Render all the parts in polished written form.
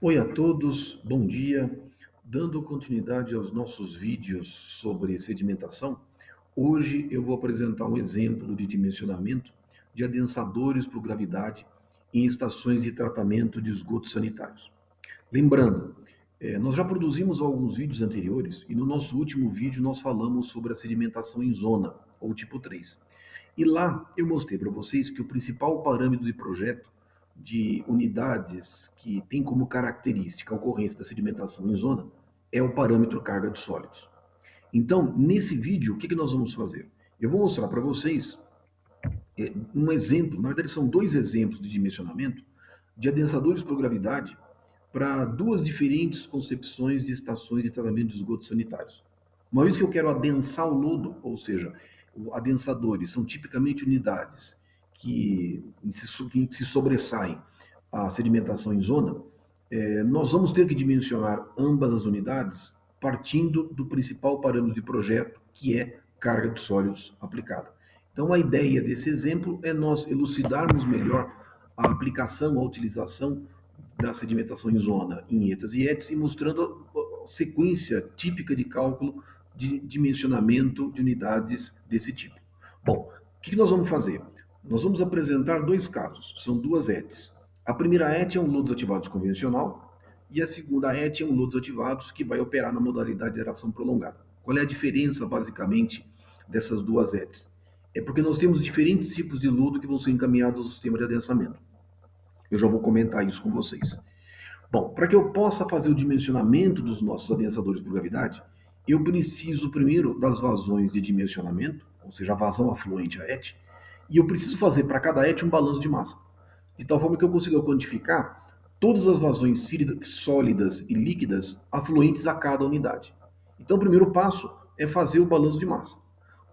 Oi a todos, bom dia. Dando continuidade aos nossos vídeos sobre sedimentação, hoje eu vou apresentar um exemplo de dimensionamento de adensadores por gravidade em estações de tratamento de esgotos sanitários. Lembrando, nós já produzimos alguns vídeos anteriores e no nosso último vídeo nós falamos sobre a sedimentação em zona, ou tipo 3. E lá eu mostrei para vocês que o principal parâmetro de projeto de unidades que tem como característica a ocorrência da sedimentação em zona é o parâmetro carga de sólidos. Então, nesse vídeo, o que nós vamos fazer? Eu vou mostrar para vocês um exemplo, na verdade são dois exemplos de dimensionamento de adensadores por gravidade para duas diferentes concepções de estações de tratamento de esgotos sanitários. Uma vez que eu quero adensar o lodo, ou seja, adensadores são tipicamente unidades que se sobressaem à sedimentação em zona, nós vamos ter que dimensionar ambas as unidades partindo do principal parâmetro de projeto, que é carga de sólidos aplicada. Então, a ideia desse exemplo é nós elucidarmos melhor a aplicação, a utilização da sedimentação em zona em ETAs e ETs e mostrando a sequência típica de cálculo de dimensionamento de unidades desse tipo. Bom, o que nós vamos fazer? Nós vamos apresentar dois casos, são duas ETs. A primeira ET é um lodo desativados convencional e a segunda ET é um lodo desativados que vai operar na modalidade de aeração prolongada. Qual é a diferença, basicamente, dessas duas ETs? É porque nós temos diferentes tipos de lodo que vão ser encaminhados ao sistema de adensamento. Eu já vou comentar isso com vocês. Bom, para que eu possa fazer o dimensionamento dos nossos adensadores por gravidade, eu preciso primeiro das vazões de dimensionamento, ou seja, a vazão afluente à ET, e eu preciso fazer para cada ET um balanço de massa, de tal forma que eu consiga quantificar todas as vazões sólidas e líquidas afluentes a cada unidade. Então, o primeiro passo é fazer o balanço de massa.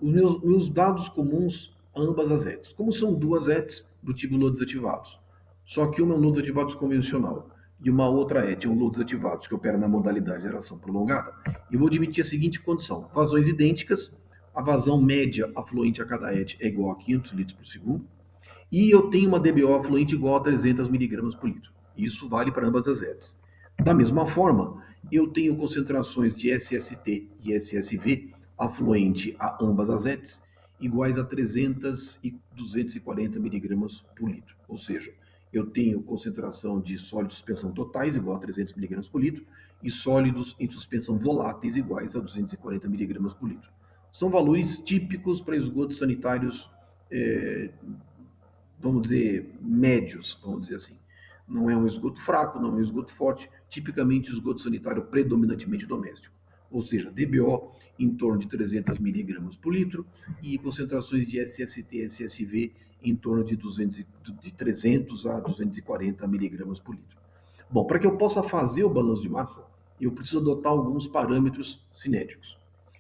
Os meus dados comuns a ambas as ETs. Como são duas ETs do tipo lodo desativados, só que uma é um lodo desativados convencional e uma outra ET é um lodo desativados que opera na modalidade de aeração prolongada, eu vou admitir a seguinte condição: vazões idênticas, a vazão média afluente a cada ET é igual a 500 litros por segundo, e eu tenho uma DBO afluente igual a 300 miligramas por litro. Isso vale para ambas as ETs. Da mesma forma, eu tenho concentrações de SST e SSV afluente a ambas as ETs iguais a 300 e 240 miligramas por litro. Ou seja, eu tenho concentração de sólidos de suspensão totais igual a 300 miligramas por litro e sólidos em suspensão voláteis iguais a 240 miligramas por litro. São valores típicos para esgotos sanitários, vamos dizer, médios, vamos dizer assim. Não é um esgoto fraco, não é um esgoto forte, tipicamente esgoto sanitário predominantemente doméstico. Ou seja, DBO em torno de 300 miligramas por litro e concentrações de SST e SSV em torno de 300 a 240 miligramas por litro. Bom, para que eu possa fazer o balanço de massa, eu preciso adotar alguns parâmetros cinéticos.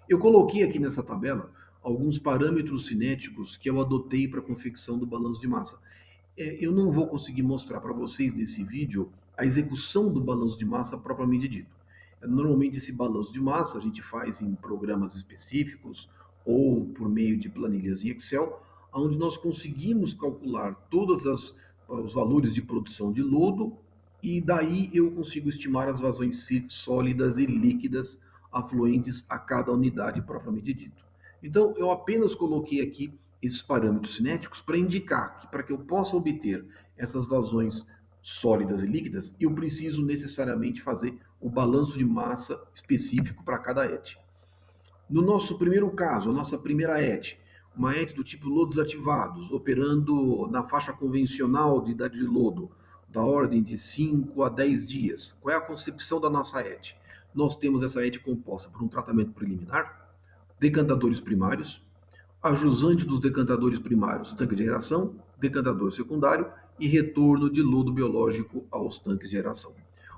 Eu coloquei aqui nessa tabela alguns parâmetros cinéticos que eu adotei para a confecção do balanço de massa. Eu não vou conseguir mostrar para vocês nesse vídeo a execução do balanço de massa propriamente dito. Normalmente esse balanço de massa a gente faz em programas específicos ou por meio de planilhas em Excel, onde nós conseguimos calcular todos os valores de produção de lodo e daí eu consigo estimar as vazões sólidas e líquidas afluentes a cada unidade propriamente dito. Então, eu apenas coloquei aqui esses parâmetros cinéticos para indicar que para que eu possa obter essas vazões sólidas e líquidas, eu preciso necessariamente fazer o balanço de massa específico para cada ET. No nosso primeiro caso, a nossa primeira ET, uma ET do tipo lodos ativados, operando na faixa convencional de idade de lodo, da ordem de 5 a 10 dias. Qual é a concepção da nossa ET? Nós temos essa ET composta por um tratamento preliminar, decantadores primários, a jusante dos decantadores primários, tanque de aeração, decantador secundário e retorno de lodo biológico aos tanques de aeração.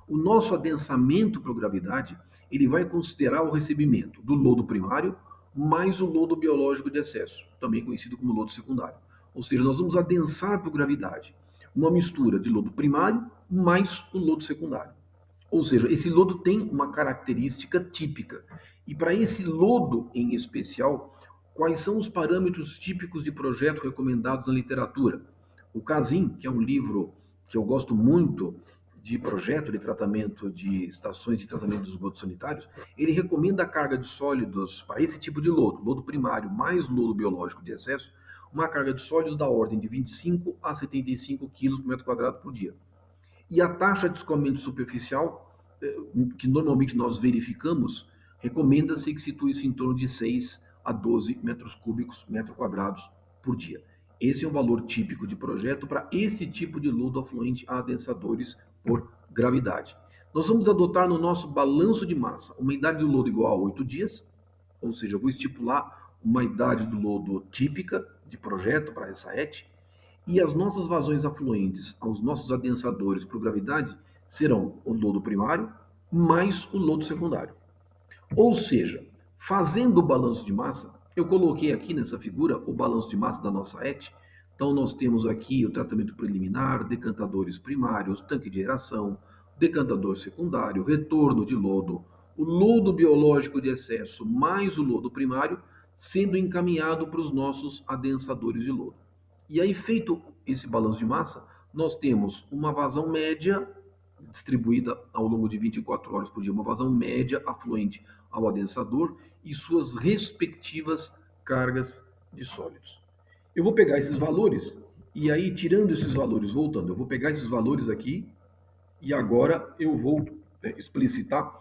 O nosso adensamento por gravidade, ele vai considerar o recebimento do lodo primário mais o lodo biológico de excesso, também conhecido como lodo secundário. Ou seja, nós vamos adensar por gravidade uma mistura de lodo primário mais o lodo secundário. Ou seja, esse lodo tem uma característica típica. E para esse lodo em especial, quais são os parâmetros típicos de projeto recomendados na literatura? O CASIM, que é um livro que eu gosto muito de projeto de tratamento de estações de tratamento dos esgotos sanitários, ele recomenda a carga de sólidos para esse tipo de lodo, lodo primário mais lodo biológico de excesso, uma carga de sólidos da ordem de 25 a 75 quilos por metro quadrado por dia. E a taxa de escoamento superficial, que normalmente nós verificamos, recomenda-se que situe-se em torno de 6 a 12 metros cúbicos, metro quadrados por dia. Esse é um valor típico de projeto para esse tipo de lodo afluente a adensadores por gravidade. Nós vamos adotar no nosso balanço de massa uma idade do lodo igual a 8 dias, ou seja, eu vou estipular uma idade do lodo típica de projeto para essa ET, e as nossas vazões afluentes aos nossos adensadores por gravidade serão o lodo primário mais o lodo secundário. Ou seja, fazendo o balanço de massa, eu coloquei aqui nessa figura o balanço de massa da nossa ET. Então, nós temos aqui o tratamento preliminar, decantadores primários, tanque de aeração, decantador secundário, retorno de lodo, o lodo biológico de excesso mais o lodo primário sendo encaminhado para os nossos adensadores de lodo. E aí, feito esse balanço de massa, nós temos uma vazão média distribuída ao longo de 24 horas por dia, uma vazão média afluente ao adensador e suas respectivas cargas de sólidos. Eu vou pegar esses valores e aí, tirando esses valores, voltando, eu vou pegar esses valores aqui e agora eu vou explicitar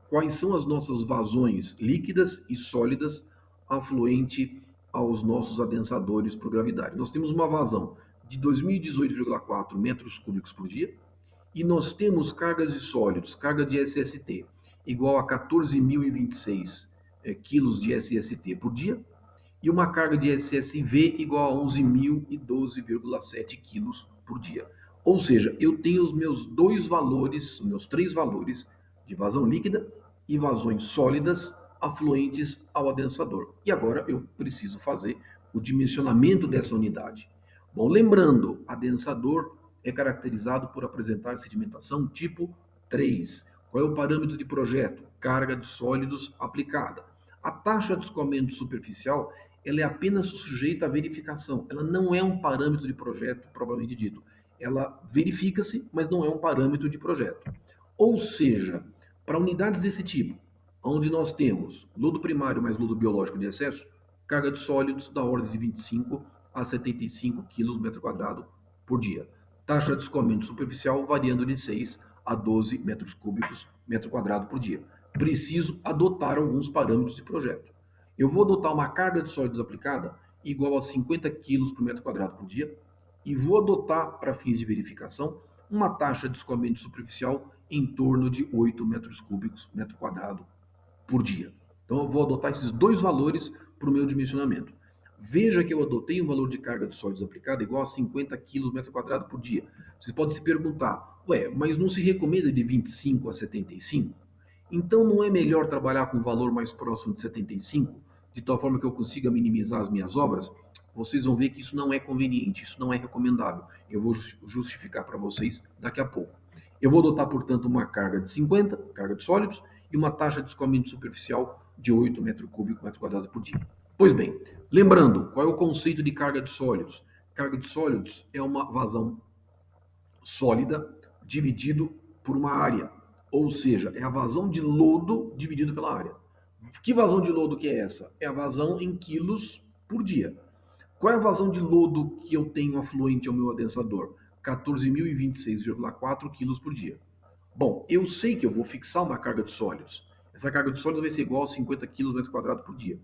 quais são as nossas vazões líquidas e sólidas afluente aos nossos adensadores por gravidade. Nós temos uma vazão de 2018,4 metros cúbicos por dia e nós temos cargas de sólidos, carga de SST, igual a 14.026 quilos de SST por dia e uma carga de SSV igual a 11.012,7 quilos por dia. Ou seja, eu tenho os meus dois valores, os meus três valores de vazão líquida e vazões sólidas afluentes ao adensador. E agora eu preciso fazer o dimensionamento dessa unidade. Bom, lembrando, adensador é caracterizado por apresentar sedimentação tipo 3. Qual é o parâmetro de projeto? Carga de sólidos aplicada. A taxa de escoamento superficial ela é apenas sujeita à verificação. Ela não é um parâmetro de projeto, propriamente dito. Ela verifica-se, mas não é um parâmetro de projeto. Ou seja, para unidades desse tipo, onde nós temos lodo primário mais lodo biológico de excesso, carga de sólidos da ordem de 25 a 75 quilos metro quadrado por dia. Taxa de escoamento superficial variando de 6 a 12 metros cúbicos metro quadrado por dia. Preciso adotar alguns parâmetros de projeto. Eu vou adotar uma carga de sólidos aplicada igual a 50 quilos por metro quadrado por dia e vou adotar, para fins de verificação, uma taxa de escoamento superficial em torno de 8 metros cúbicos metro quadrado por dia. Então, eu vou adotar esses dois valores para o meu dimensionamento. Veja que eu adotei um valor de carga de sólidos aplicada igual a 50 kg metro quadrado por dia. Vocês podem se perguntar, mas não se recomenda de 25 a 75? Então, não é melhor trabalhar com um valor mais próximo de 75, de tal forma que eu consiga minimizar as minhas obras? Vocês vão ver que isso não é conveniente, isso não é recomendável. Eu vou justificar para vocês daqui a pouco. Eu vou adotar, portanto, uma carga de 50, carga de sólidos, e uma taxa de escoamento superficial de 8 metros cúbicos metro quadrado por dia. Pois bem, lembrando, qual é o conceito de carga de sólidos? Carga de sólidos é uma vazão sólida dividido por uma área, ou seja, é a vazão de lodo dividido pela área. Que vazão de lodo que é essa? É a vazão em quilos por dia. Qual é a vazão de lodo que eu tenho afluente ao meu adensador? 14.026,4 quilos por dia. Bom, eu sei que eu vou fixar uma carga de sólidos. Essa carga de sólidos vai ser igual a 50 kg metro quadrado por dia.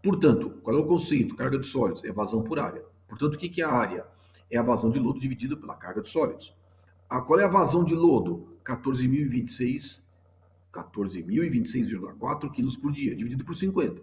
Portanto, qual é o conceito? Carga de sólidos é vazão por área. Portanto, o que é a área? É a vazão de lodo dividida pela carga de sólidos. Qual é a vazão de lodo? 14.026,4 quilos por dia, dividido por 50.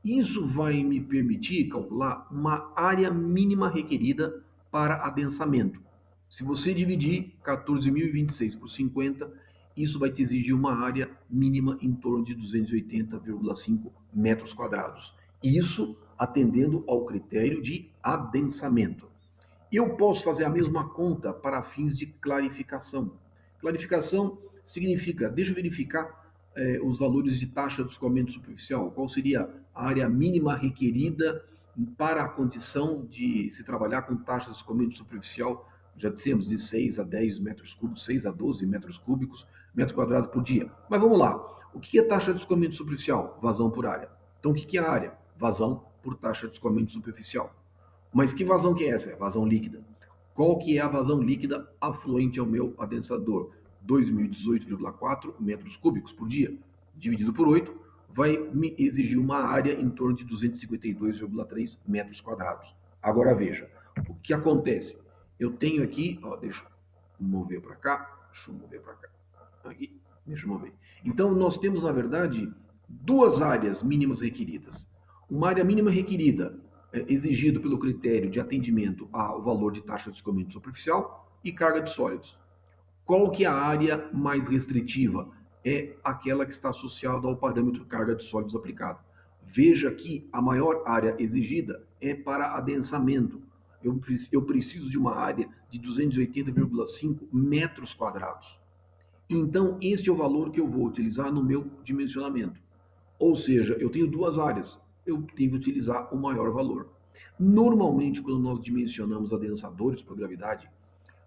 Isso vai me permitir calcular uma área mínima requerida para adensamento. Se você dividir 14.026 por 50, isso vai te exigir uma área mínima em torno de 280,5 metros quadrados. Isso atendendo ao critério de adensamento. Eu posso fazer a mesma conta para fins de clarificação. Clarificação significa, deixa eu verificar os valores de taxa de escoamento superficial. Qual seria a área mínima requerida para a condição de se trabalhar com taxa de escoamento superficial Já dissemos de 6 a 10 metros cúbicos, 6 a 12 metros cúbicos, metro quadrado por dia. Mas vamos lá. O que é taxa de escoamento superficial? Vazão por área. Então o que é a área? Vazão por taxa de escoamento superficial. Mas que vazão que é essa? É vazão líquida. Qual que é a vazão líquida afluente ao meu adensador? 2.018,4 metros cúbicos por dia, dividido por 8, vai me exigir uma área em torno de 252,3 metros quadrados. Agora veja, o que acontece? Eu tenho aqui, deixa eu mover para cá, aqui, deixa eu mover. Então nós temos, na verdade, duas áreas mínimas requeridas. Uma área mínima requerida exigido pelo critério de atendimento ao valor de taxa de escoamento superficial e carga de sólidos. Qual que é a área mais restritiva? É aquela que está associada ao parâmetro carga de sólidos aplicado. Veja que a maior área exigida é para adensamento. Eu preciso de uma área de 280,5 metros quadrados. Então, este é o valor que eu vou utilizar no meu dimensionamento. Ou seja, eu tenho duas áreas, eu tenho que utilizar o maior valor. Normalmente, quando nós dimensionamos adensadores por gravidade,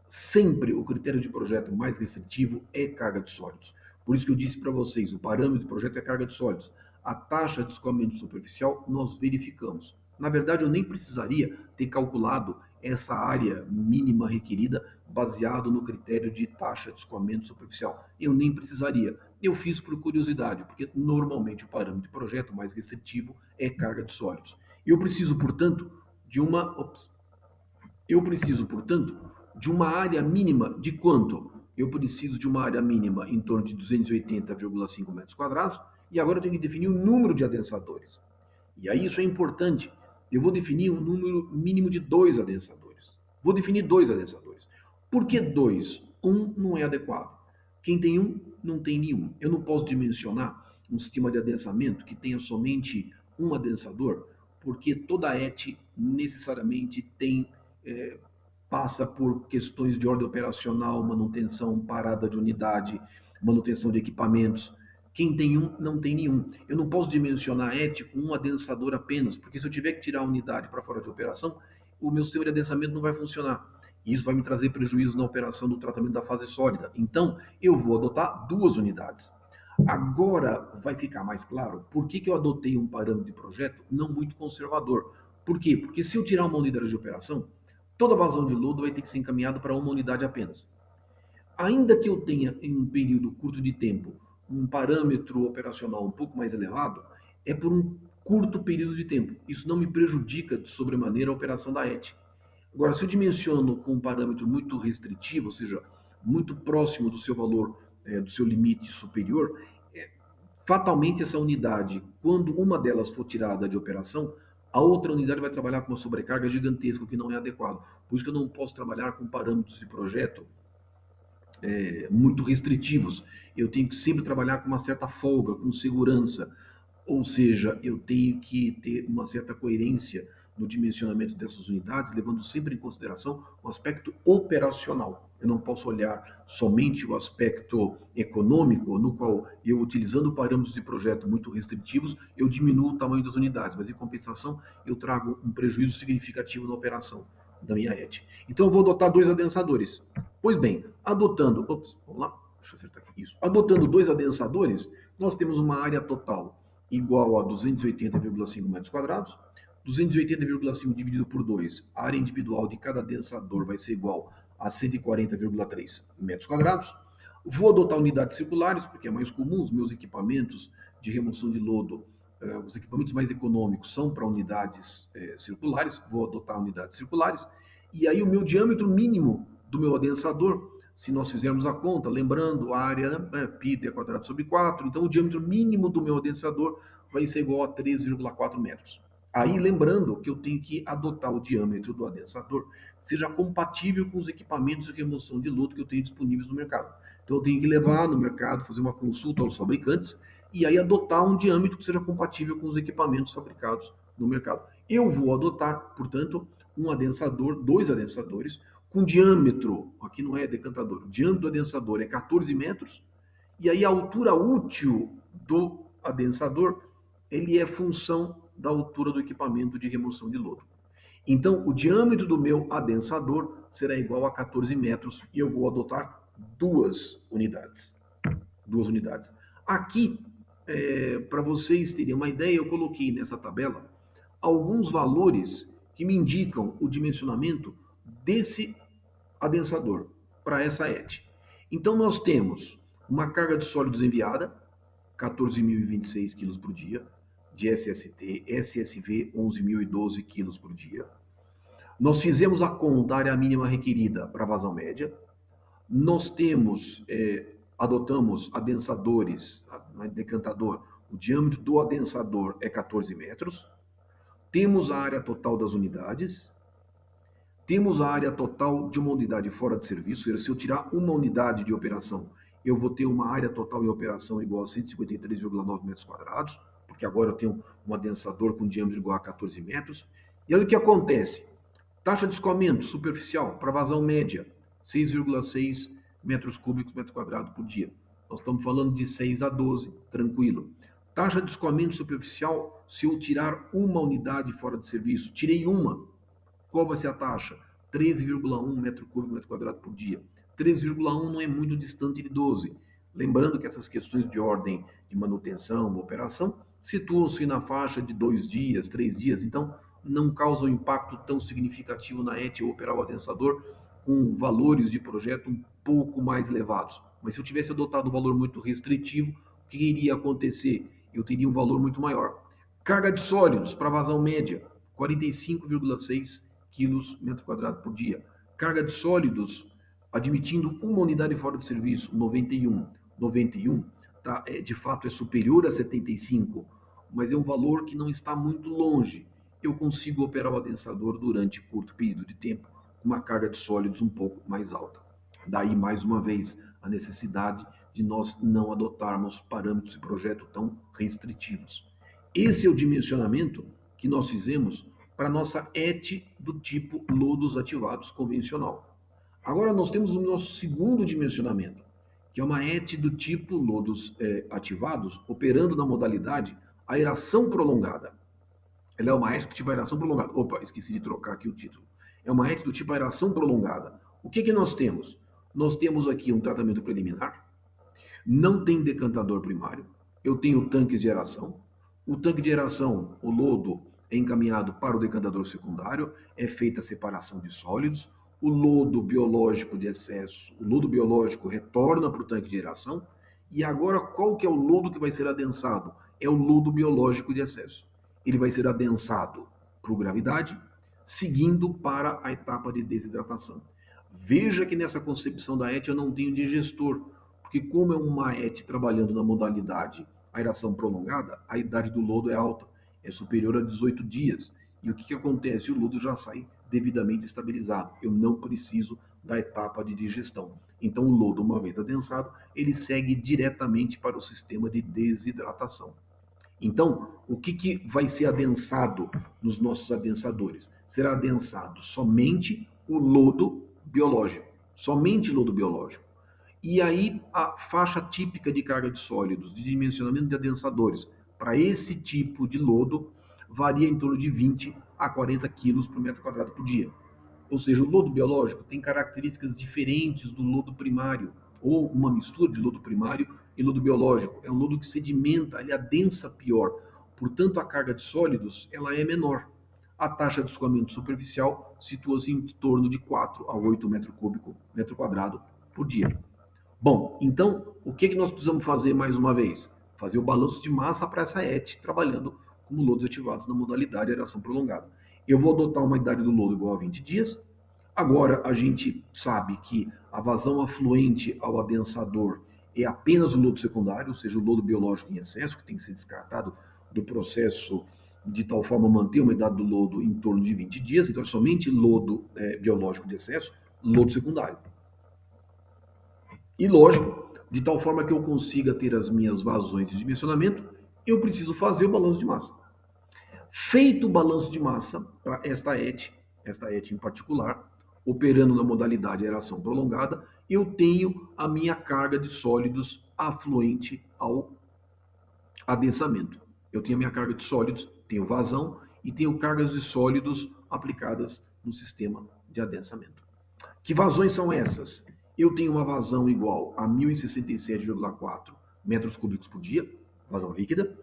sempre o critério de projeto mais restritivo é carga de sólidos. Por isso que eu disse para vocês, o parâmetro do projeto é carga de sólidos. A taxa de escoamento superficial nós verificamos. Na verdade, eu nem precisaria ter calculado essa área mínima requerida baseado no critério de taxa de escoamento superficial. Eu nem precisaria. Eu fiz por curiosidade, porque normalmente o parâmetro de projeto mais restritivo é carga de sólidos. Eu preciso, portanto, de uma área mínima de quanto? Eu preciso de uma área mínima em torno de 280,5 metros quadrados e agora eu tenho que definir o número de adensadores. E aí isso é importante. Eu vou definir um número mínimo de 2 adensadores. Vou definir 2 adensadores. Por que 2? Um não é adequado. Quem tem um, não tem nenhum. Eu não posso dimensionar um sistema de adensamento que tenha somente um adensador, porque toda ET necessariamente tem passa por questões de ordem operacional, manutenção, parada de unidade, manutenção de equipamentos. Quem tem um, não tem nenhum. Eu não posso dimensionar ET com um adensador apenas, porque se eu tiver que tirar a unidade para fora de operação, o meu sistema de adensamento não vai funcionar. E isso vai me trazer prejuízo na operação do tratamento da fase sólida. Então, eu vou adotar 2 unidades. Agora vai ficar mais claro por que eu adotei um parâmetro de projeto não muito conservador. Por quê? Porque se eu tirar uma unidade de operação, toda vazão de lodo vai ter que ser encaminhada para uma unidade apenas. Ainda que eu tenha, em um período curto de tempo, um parâmetro operacional um pouco mais elevado, é por um curto período de tempo. Isso não me prejudica de sobremaneira a operação da ET. Agora, se eu dimensiono com um parâmetro muito restritivo, ou seja, muito próximo do seu valor, do seu limite superior, fatalmente essa unidade, quando uma delas for tirada de operação, a outra unidade vai trabalhar com uma sobrecarga gigantesca, o que não é adequado. Por isso que eu não posso trabalhar com parâmetros de projeto muito restritivos. Eu tenho que sempre trabalhar com uma certa folga, com segurança. Ou seja, eu tenho que ter uma certa coerência no dimensionamento dessas unidades, levando sempre em consideração o aspecto operacional. Eu não posso olhar somente o aspecto econômico, no qual eu, utilizando parâmetros de projeto muito restritivos, eu diminuo o tamanho das unidades, mas em compensação eu trago um prejuízo significativo na operação da minha ET. Então eu vou adotar 2 adensadores. Pois bem, vamos lá, deixa eu acertar aqui, isso. Adotando 2 adensadores, nós temos uma área total igual a 280,5 metros quadrados. 280,5 dividido por 2, a área individual de cada adensador vai ser igual a 140,3 metros quadrados. Vou adotar unidades circulares, porque é mais comum, os meus equipamentos de remoção de lodo, os equipamentos mais econômicos são para unidades circulares, vou adotar unidades circulares. E aí o meu diâmetro mínimo do meu adensador, se nós fizermos a conta, lembrando a área π é quadrado sobre 4, então o diâmetro mínimo do meu adensador vai ser igual a 3,4 metros. Aí lembrando que eu tenho que adotar o diâmetro do adensador que seja compatível com os equipamentos de remoção de lodo que eu tenho disponíveis no mercado. Então eu tenho que levar no mercado, fazer uma consulta aos fabricantes e aí adotar um diâmetro que seja compatível com os equipamentos fabricados no mercado. Eu vou adotar, portanto, um adensador, 2 adensadores, com diâmetro, aqui não é decantador, o diâmetro do adensador é 14 metros, e aí a altura útil do adensador, ele é função da altura do equipamento de remoção de lodo. Então, o diâmetro do meu adensador será igual a 14 metros e eu vou adotar duas unidades. Duas unidades. Aqui, para vocês terem uma ideia, eu coloquei nessa tabela alguns valores que me indicam o dimensionamento desse adensador para essa ET. Então, nós temos uma carga de sólidos enviada, 14.026 quilos por dia, de SST, SSV, 11.012 quilos por dia. Nós fizemos a conta da área mínima requerida para vazão média. Nós temos, adotamos adensadores, decantador, o diâmetro do adensador é 14 metros. Temos a área total das unidades. Temos a área total de uma unidade fora de serviço. Se eu tirar uma unidade de operação, eu vou ter uma área total em operação igual a 153,9 metros quadrados, porque agora eu tenho um adensador com diâmetro igual a 14 metros. E aí o que acontece? Taxa de escoamento superficial para vazão média, 6,6 metros cúbicos metro quadrado por dia. Nós estamos falando de 6 a 12, tranquilo. Taxa de escoamento superficial, se eu tirar uma unidade fora de serviço, tirei uma, qual vai ser a taxa? 13,1 metro cúbico metro quadrado por dia. 13,1 não é muito distante de 12. Lembrando que essas questões de ordem de manutenção, operação, situam-se na faixa de 2 dias, 3 dias, então não causam impacto tão significativo na ET ou operar o adensador com valores de projeto um pouco mais elevados. Mas se eu tivesse adotado um valor muito restritivo, o que iria acontecer? Eu teria um valor muito maior. Carga de sólidos para vazão média, 45,6 quilos metro quadrado por dia. Carga de sólidos, admitindo uma unidade fora de serviço, 91. 91, tá? De fato é superior a 75, mas é um valor que não está muito longe. Eu consigo operar o adensador durante curto período de tempo, com uma carga de sólidos um pouco mais alta. Daí, mais uma vez, a necessidade de nós não adotarmos parâmetros de projeto tão restritivos. Esse é o dimensionamento que nós fizemos para a nossa ET do tipo lodos ativados convencional. Agora nós temos o nosso segundo dimensionamento, que é uma ET do tipo lodos ativados, operando na modalidade aeração prolongada. Ela é uma ET do tipo aeração prolongada. Opa, esqueci de trocar aqui o título. É uma ET do tipo aeração prolongada. O que nós temos? Nós temos aqui um tratamento preliminar, não tem decantador primário, eu tenho tanques de aeração. O tanque de aeração, o lodo, é encaminhado para o decantador secundário, é feita a separação de sólidos, o lodo biológico de excesso, o lodo biológico retorna para o tanque de aeração, e agora qual que é o lodo que vai ser adensado? É o lodo biológico de excesso. Ele vai ser adensado por gravidade, seguindo para a etapa de desidratação. Veja que nessa concepção da ET eu não tenho digestor, porque como é uma ET trabalhando na modalidade aeração prolongada, a idade do lodo é alta, é superior a 18 dias. E o que acontece? O lodo já sai devidamente estabilizado. Eu não preciso da etapa de digestão. Então, o lodo, uma vez adensado, ele segue diretamente para o sistema de desidratação. Então, o que vai ser adensado nos nossos adensadores? Será adensado somente o lodo biológico. Somente lodo biológico. E aí, a faixa típica de carga de sólidos, de dimensionamento de adensadores, para esse tipo de lodo, varia em torno de 20 a 40 quilos por metro quadrado por dia. Ou seja, o lodo biológico tem características diferentes do lodo primário, ou uma mistura de lodo primário e lodo biológico. É um lodo que sedimenta, ele adensa pior. Portanto, a carga de sólidos ela é menor. A taxa de escoamento superficial situa-se em torno de 4 a 8 metros cúbicos metro quadrado por dia. Bom, então, o que nós precisamos fazer mais uma vez? Fazer o balanço de massa para essa ET, trabalhando como lodos ativados na modalidade aeração prolongada. Eu vou adotar uma idade do lodo igual a 20 dias. Agora, a gente sabe que a vazão afluente ao adensador é apenas o lodo secundário, ou seja, o lodo biológico em excesso, que tem que ser descartado do processo de tal forma manter uma idade do lodo em torno de 20 dias. Então, é somente lodo biológico de excesso, lodo secundário. E lógico, de tal forma que eu consiga ter as minhas vazões de dimensionamento, eu preciso fazer o balanço de massa. Feito o balanço de massa para esta ET em particular, operando na modalidade aeração prolongada, eu tenho a minha carga de sólidos afluente ao adensamento. Eu tenho a minha carga de sólidos, tenho vazão e tenho cargas de sólidos aplicadas no sistema de adensamento. Que vazões são essas? Eu tenho uma vazão igual a 1067,4 metros cúbicos por dia, vazão líquida.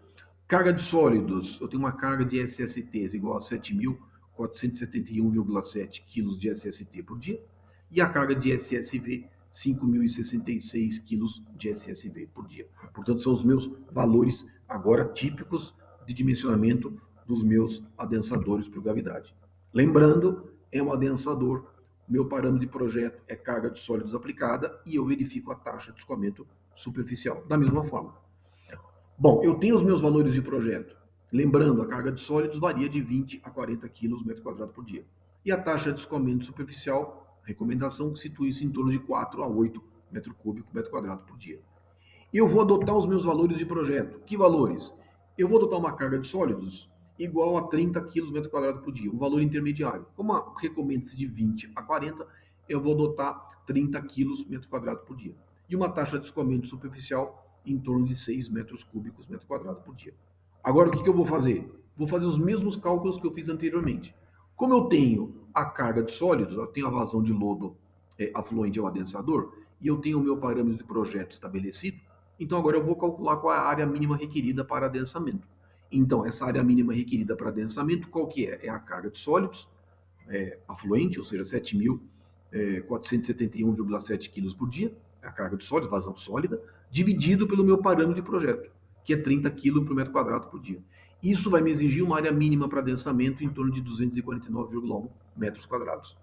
Carga de sólidos, eu tenho uma carga de SSTs igual a 7.471,7 kg de SST por dia. E a carga de SSV, 5.066 kg de SSV por dia. Portanto, são os meus valores agora típicos de dimensionamento dos meus adensadores por gravidade. Lembrando, é um adensador, meu parâmetro de projeto é carga de sólidos aplicada e eu verifico a taxa de escoamento superficial. Da mesma forma. Bom, eu tenho os meus valores de projeto. Lembrando, a carga de sólidos varia de 20 a 40 kg metro quadrado por dia. E a taxa de escoamento superficial, recomendação, situa-se em torno de 4 a 8 metro cúbico metro quadrado por dia. E eu vou adotar os meus valores de projeto. Que valores? Eu vou adotar uma carga de sólidos igual a 30 kg metro quadrado por dia, um valor intermediário. Como recomenda-se de 20 a 40, eu vou adotar 30 kg metro quadrado por dia. E uma taxa de escoamento superficial em torno de 6 metros cúbicos metro quadrado por dia. Agora, o que eu vou fazer? Vou fazer os mesmos cálculos que eu fiz anteriormente. Como eu tenho a carga de sólidos, eu tenho a vazão de lodo afluente ao adensador, e eu tenho o meu parâmetro de projeto estabelecido, então agora eu vou calcular qual é a área mínima requerida para adensamento. Então, essa área mínima requerida para adensamento, qual que é? É a carga de sólidos afluente, ou seja, 7.471,7 kg por dia, é a carga de sólidos, vazão sólida, dividido pelo meu parâmetro de projeto, que é 30 kg por metro quadrado por dia. Isso vai me exigir uma área mínima para adensamento em torno de 249,1 metros quadrados.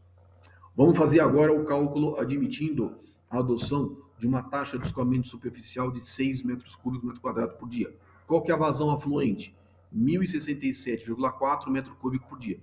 Vamos fazer agora o cálculo admitindo a adoção de uma taxa de escoamento superficial de 6 metros cúbicos metro quadrado por dia. Qual que é a vazão afluente? 1.067,4 metros cúbicos por dia.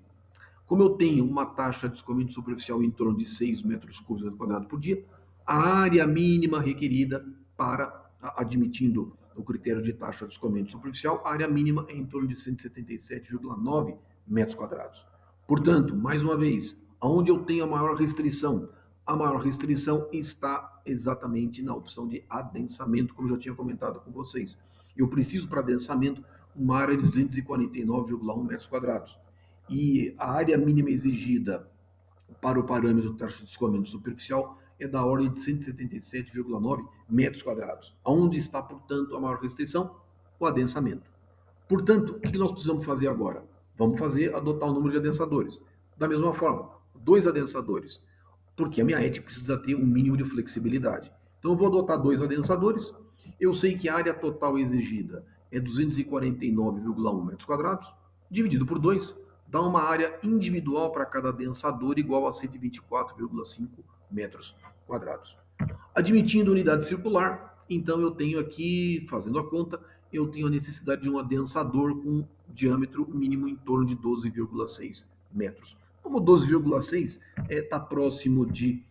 Como eu tenho uma taxa de escoamento superficial em torno de 6 metros cúbicos metro quadrado por dia, a área mínima requerida para, admitindo o critério de taxa de escoamento superficial, a área mínima é em torno de 177,9 metros quadrados. Portanto, mais uma vez, aonde eu tenho a maior restrição? A maior restrição está exatamente na opção de adensamento, como eu já tinha comentado com vocês. Eu preciso para adensamento uma área de 249,1 metros quadrados. E a área mínima exigida para o parâmetro de taxa de escoamento superficial é da ordem de 177,9 metros quadrados. Onde está, portanto, a maior restrição? O adensamento. Portanto, o que nós precisamos fazer agora? Vamos adotar o número de adensadores. Da mesma forma, 2 adensadores, porque a minha ET precisa ter um mínimo de flexibilidade. Então, eu vou adotar 2 adensadores. Eu sei que a área total exigida é 249,1 metros quadrados, dividido por 2, dá uma área individual para cada adensador igual a 124,5 metros quadrados. Admitindo unidade circular, então eu tenho aqui, fazendo a conta, eu tenho a necessidade de um adensador com diâmetro mínimo em torno de 12,6 metros. Como 12,6 está próximo de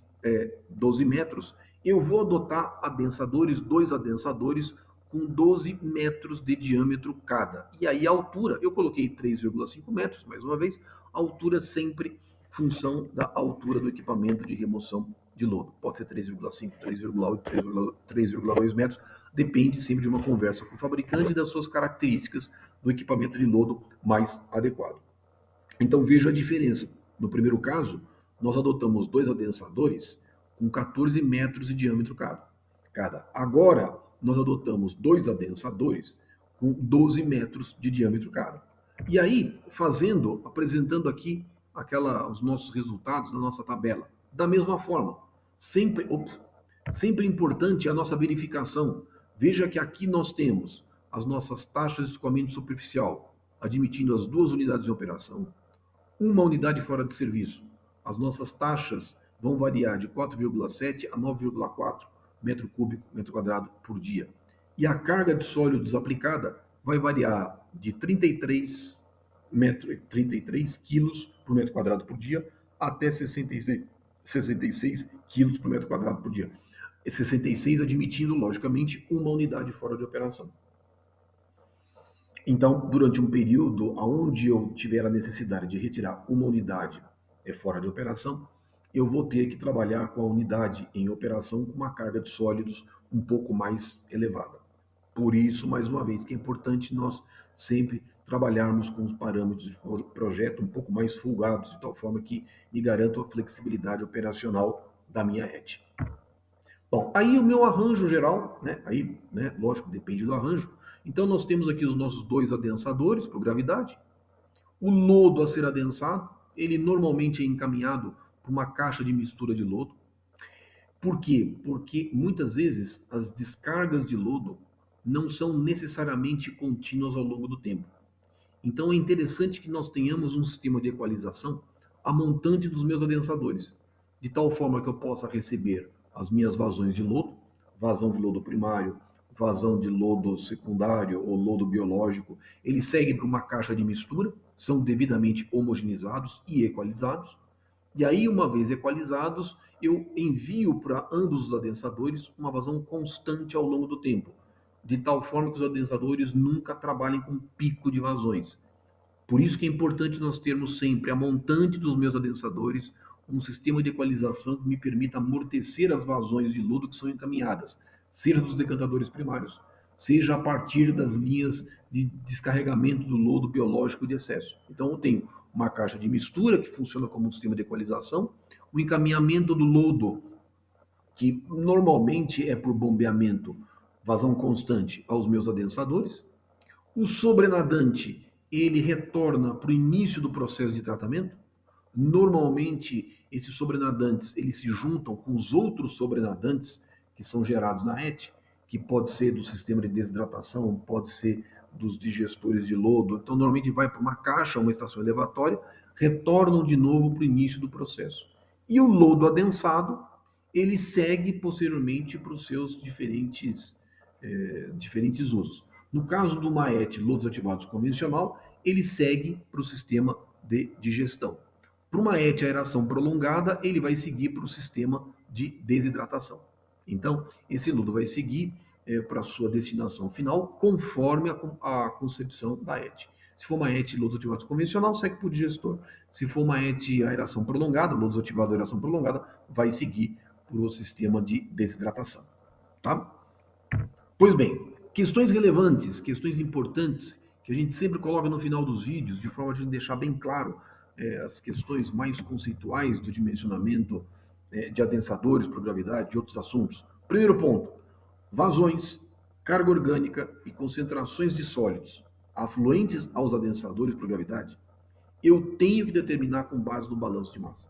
12 metros, eu vou adotar adensadores, 2 adensadores com 12 metros de diâmetro cada. E aí a altura, eu coloquei 3,5 metros, mais uma vez, a altura sempre função da altura do equipamento de remoção de lodo. Pode ser 3,5, 3,8, 3,2 metros, depende sempre de uma conversa com o fabricante e das suas características do equipamento de lodo mais adequado. Então veja a diferença. No primeiro caso, nós adotamos 2 adensadores com 14 metros de diâmetro cada. Agora, nós adotamos 2 adensadores com 12 metros de diâmetro cada. E aí, apresentando aqui os nossos resultados na nossa tabela. Da mesma forma, sempre importante a nossa verificação. Veja que aqui nós temos as nossas taxas de escoamento superficial, admitindo as 2 unidades de operação, uma unidade fora de serviço. As nossas taxas vão variar de 4,7 a 9,4 metro cúbico metro quadrado por dia. E a carga de sólidos aplicada vai variar de 33 quilos por metro quadrado por dia até 66 quilos por metro quadrado por dia. 66 admitindo, logicamente, uma unidade fora de operação. Então, durante um período onde eu tiver a necessidade de retirar uma unidade fora de operação, eu vou ter que trabalhar com a unidade em operação com uma carga de sólidos um pouco mais elevada. Por isso, mais uma vez, que é importante nós sempre trabalharmos com os parâmetros de projeto um pouco mais folgados, de tal forma que me garanto a flexibilidade operacional da minha ET. Bom, aí o meu arranjo geral, né? Aí, né, lógico, depende do arranjo. Então nós temos aqui os nossos dois adensadores por gravidade. O lodo a ser adensado, ele normalmente é encaminhado para uma caixa de mistura de lodo. Por quê? Porque muitas vezes as descargas de lodo não são necessariamente contínuas ao longo do tempo. Então é interessante que nós tenhamos um sistema de equalização a montante dos meus adensadores, de tal forma que eu possa receber as minhas vazões de lodo, vazão de lodo primário, vazão de lodo secundário ou lodo biológico. Eles seguem para uma caixa de mistura, são devidamente homogeneizados e equalizados. E aí, uma vez equalizados, eu envio para ambos os adensadores uma vazão constante ao longo do tempo, de tal forma que os adensadores nunca trabalhem com pico de vazões. Por isso que é importante nós termos sempre a montante dos meus adensadores, um sistema de equalização que me permita amortecer as vazões de lodo que são encaminhadas, seja dos decantadores primários, seja a partir das linhas de descarregamento do lodo biológico de excesso. Então eu tenho uma caixa de mistura que funciona como um sistema de equalização, o encaminhamento do lodo, que normalmente é por bombeamento, vazão constante aos meus adensadores, o sobrenadante, ele retorna para o início do processo de tratamento. Normalmente, esses sobrenadantes, eles se juntam com os outros sobrenadantes que são gerados na ET, que pode ser do sistema de desidratação, pode ser dos digestores de lodo. Então, normalmente vai para uma caixa, uma estação elevatória, retornam de novo para o início do processo. E o lodo adensado, ele segue posteriormente para os seus diferentes usos. No caso do MAET, lodos ativados convencional, ele segue para o sistema de digestão. Para uma ET aeração prolongada, ele vai seguir para o sistema de desidratação. Então, esse lodo vai seguir para a sua destinação final, conforme a concepção da ET. Se for uma ET lodos ativados convencional, segue para o digestor. Se for uma ET aeração prolongada, lodos ativados aeração prolongada, vai seguir para o sistema de desidratação. Tá? Pois bem, questões relevantes, questões importantes, que a gente sempre coloca no final dos vídeos, de forma a gente deixar bem claro as questões mais conceituais do dimensionamento de adensadores por gravidade, de outros assuntos. Primeiro ponto, vazões, carga orgânica e concentrações de sólidos afluentes aos adensadores por gravidade, eu tenho que determinar com base no balanço de massa.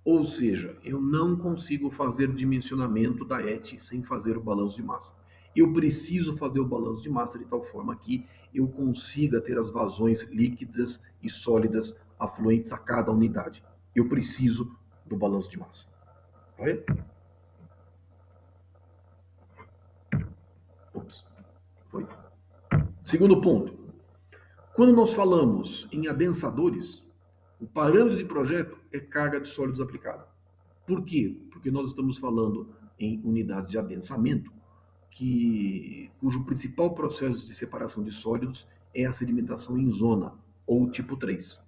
Ou seja, eu não consigo fazer dimensionamento da ET sem fazer o balanço de massa. Eu preciso fazer o balanço de massa de tal forma que eu consiga ter as vazões líquidas e sólidas afluentes a cada unidade. Eu preciso do balanço de massa. Vai? Ops, foi. Segundo ponto. Quando nós falamos em adensadores, o parâmetro de projeto é carga de sólidos aplicada. Por quê? Porque nós estamos falando em unidades de adensamento, cujo principal processo de separação de sólidos é a sedimentação em zona, ou tipo 3.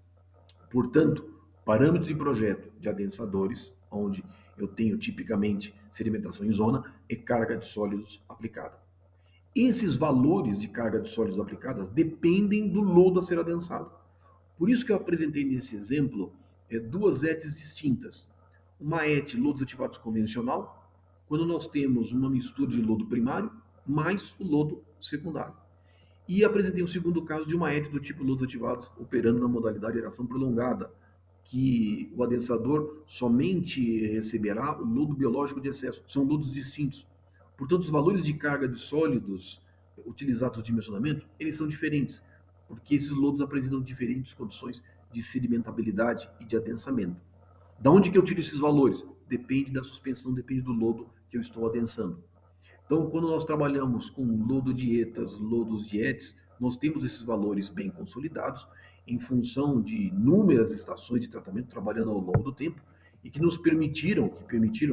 Portanto, parâmetro de projeto de adensadores, onde eu tenho tipicamente sedimentação em zona, é carga de sólidos aplicada. Esses valores de carga de sólidos aplicadas dependem do lodo a ser adensado. Por isso que eu apresentei nesse exemplo duas ETs distintas. Uma ET lodos ativados convencional, quando nós temos uma mistura de lodo primário mais o lodo secundário. E apresentei o segundo caso de uma ET do tipo lodos ativados operando na modalidade de aeração prolongada, que o adensador somente receberá o lodo biológico de excesso. São lodos distintos. Portanto, os valores de carga de sólidos utilizados no dimensionamento, eles são diferentes, porque esses lodos apresentam diferentes condições de sedimentabilidade e de adensamento. Da onde que eu tiro esses valores? Depende da suspensão, depende do lodo que eu estou adensando. Então, quando nós trabalhamos com lodo dietas, lodos dietes, nós temos esses valores bem consolidados em função de inúmeras estações de tratamento trabalhando ao longo do tempo e que permitiram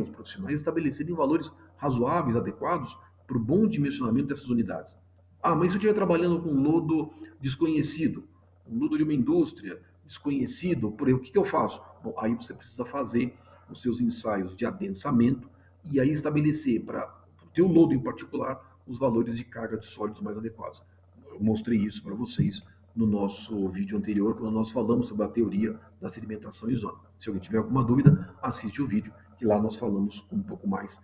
os profissionais estabelecerem valores razoáveis, adequados para o bom dimensionamento dessas unidades. Ah, mas se eu estiver trabalhando com um lodo desconhecido, um lodo de uma indústria desconhecido, por exemplo, o que eu faço? Bom, aí você precisa fazer os seus ensaios de adensamento e aí estabelecer para o teu lodo em particular os valores de carga de sólidos mais adequados. Eu mostrei isso para vocês no nosso vídeo anterior, quando nós falamos sobre a teoria da sedimentação em zona. Se alguém tiver alguma dúvida, assiste o vídeo, que lá nós falamos um pouco mais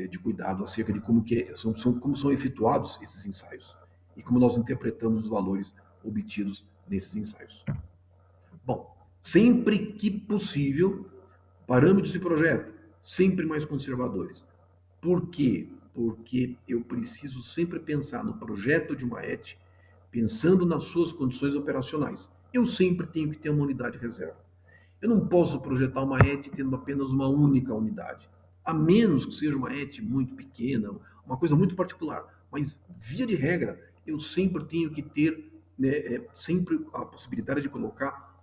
de cuidado acerca de como são efetuados esses ensaios e como nós interpretamos os valores obtidos nesses ensaios. Bom, sempre que possível, parâmetros de projeto, sempre mais conservadores. Por quê? Porque eu preciso sempre pensar no projeto de uma ET, pensando nas suas condições operacionais. Eu sempre tenho que ter uma unidade reserva. Eu não posso projetar uma ET tendo apenas uma única unidade, a menos que seja uma ET muito pequena, uma coisa muito particular. Mas, via de regra, eu sempre tenho que ter, né, sempre a possibilidade de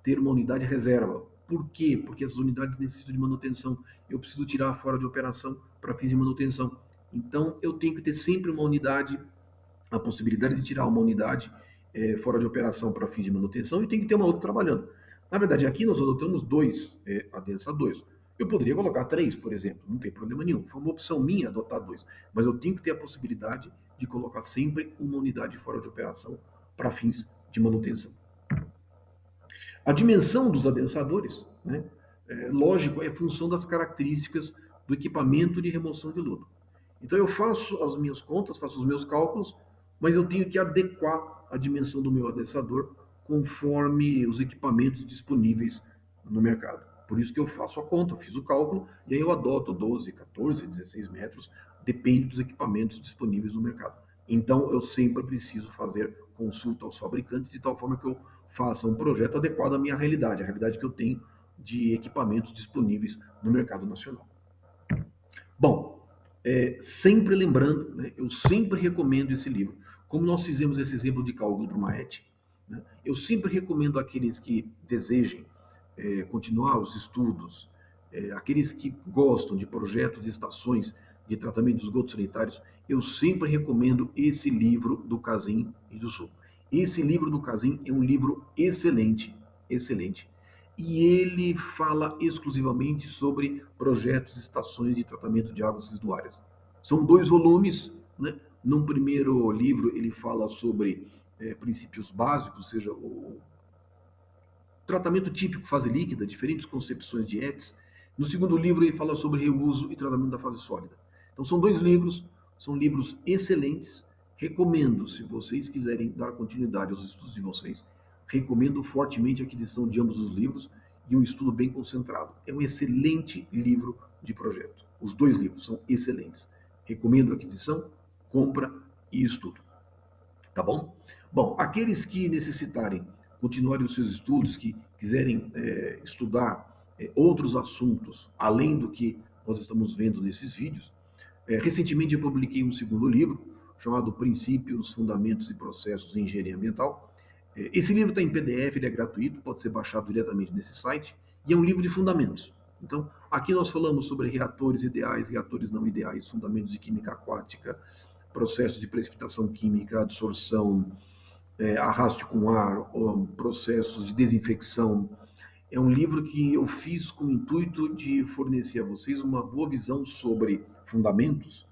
ter uma unidade reserva. Por quê? Porque essas unidades necessitam de manutenção. Eu preciso tirar fora de operação para fins de manutenção. Então, eu tenho que ter sempre uma unidade, a possibilidade de tirar uma unidade fora de operação para fins de manutenção e tem que ter uma outra trabalhando. Na verdade, aqui nós adotamos dois adensadores. Eu poderia colocar três, por exemplo, não tem problema nenhum. Foi uma opção minha adotar dois, mas eu tenho que ter a possibilidade de colocar sempre uma unidade fora de operação para fins de manutenção. A dimensão dos adensadores, né, lógico, é função das características do equipamento de remoção de lodo. Então eu faço as minhas contas, faço os meus cálculos, mas eu tenho que adequar a dimensão do meu adensador conforme os equipamentos disponíveis no mercado. Por isso que eu faço a conta, eu fiz o cálculo, e aí eu adoto 12, 14, 16 metros, depende dos equipamentos disponíveis no mercado. Então eu sempre preciso fazer consulta aos fabricantes de tal forma que eu faça um projeto adequado à minha realidade, a realidade que eu tenho de equipamentos disponíveis no mercado nacional. Bom, sempre lembrando, né, eu sempre recomendo esse livro. Como nós fizemos esse exemplo de cálculo para uma ET, né, eu sempre recomendo àqueles que desejem continuar os estudos, aqueles que gostam de projetos de estações de tratamento de esgotos sanitários, eu sempre recomendo esse livro do Casim e do Sul. Esse livro do Casim é um livro excelente, excelente. E ele fala exclusivamente sobre projetos de estações de tratamento de águas residuárias. São 2 volumes, né? Num primeiro livro ele fala sobre princípios básicos, ou seja, o tratamento típico fase líquida, diferentes concepções de ETS. No segundo livro ele fala sobre reuso e tratamento da fase sólida. Então são 2 livros, são livros excelentes. Recomendo, se vocês quiserem dar continuidade aos estudos de vocês, recomendo fortemente a aquisição de ambos os livros e um estudo bem concentrado. É um excelente livro de projeto. Os 2 livros são excelentes. Recomendo a aquisição, compra e estudo. Tá bom? Bom, aqueles que necessitarem continuarem os seus estudos, que quiserem estudar outros assuntos, além do que nós estamos vendo nesses vídeos, recentemente eu publiquei um segundo livro, chamado Princípios, Fundamentos e Processos em Engenharia Ambiental. Esse livro está em PDF, ele é gratuito, pode ser baixado diretamente nesse site, e é um livro de fundamentos. Então, aqui nós falamos sobre reatores ideais, reatores não ideais, fundamentos de química aquática, processos de precipitação química, absorção, arraste com ar, processos de desinfecção. É um livro que eu fiz com o intuito de fornecer a vocês uma boa visão sobre fundamentos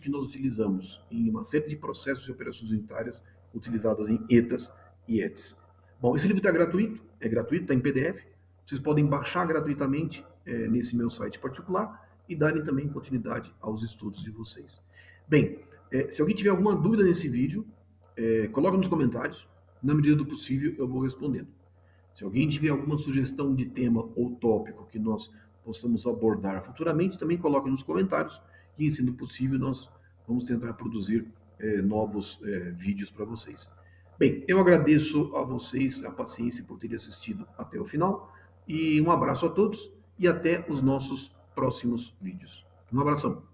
que nós utilizamos em uma série de processos de operações unitárias utilizadas em ETAs e ETs. Bom, esse livro está gratuito, é gratuito, está em PDF. Vocês podem baixar gratuitamente nesse meu site particular e darem também continuidade aos estudos de vocês. Bem, se alguém tiver alguma dúvida nesse vídeo, coloca nos comentários. Na medida do possível, eu vou respondendo. Se alguém tiver alguma sugestão de tema ou tópico que nós possamos abordar futuramente, também coloque nos comentários e, sendo possível, nós vamos tentar produzir novos vídeos para vocês. Bem, eu agradeço a vocês a paciência por terem assistido até o final e um abraço a todos e até os nossos próximos vídeos. Um abração.